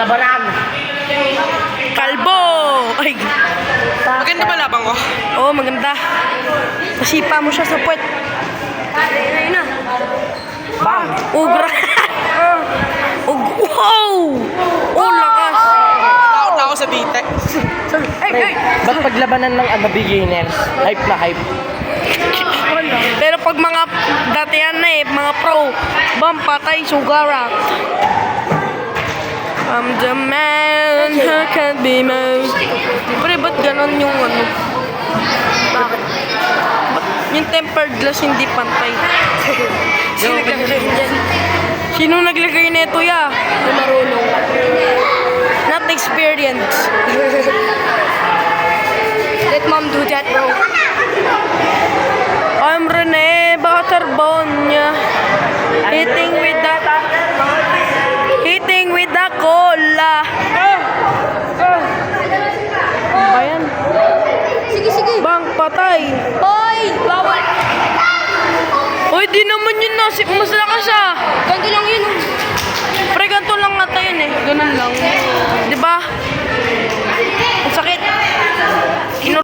labanan. Kalbo! Ay, Maganda ba labang ko? oo, maganda. Nasipa mo siya sa puwet. Ayun na. Bang! Ugra. Wow! Oh, lakas. Takot ako sa dite. Ba't paglabanan ng beginners? Hype na hype. Pero pag mga datihan na mga pro, bam, patay, sugara. I'm the man who can be most. Pre, ba't ganon yung ano? Bakit? Ba't yung tempered glass hindi pantay? Sino naglagay dyan? Sino naglagay nito ya? Marunong. Not experience. Let mom do that, bro. I'm Rene Batarbonia. Hitting with the cola. Ba yan? Sige. Bang, patay. Hoy! Bawal! Uy, di naman yun na. Mas lakas ah. Ganto lang yun. Pre, ganito lang ata yun eh. Ganun lang. Diba?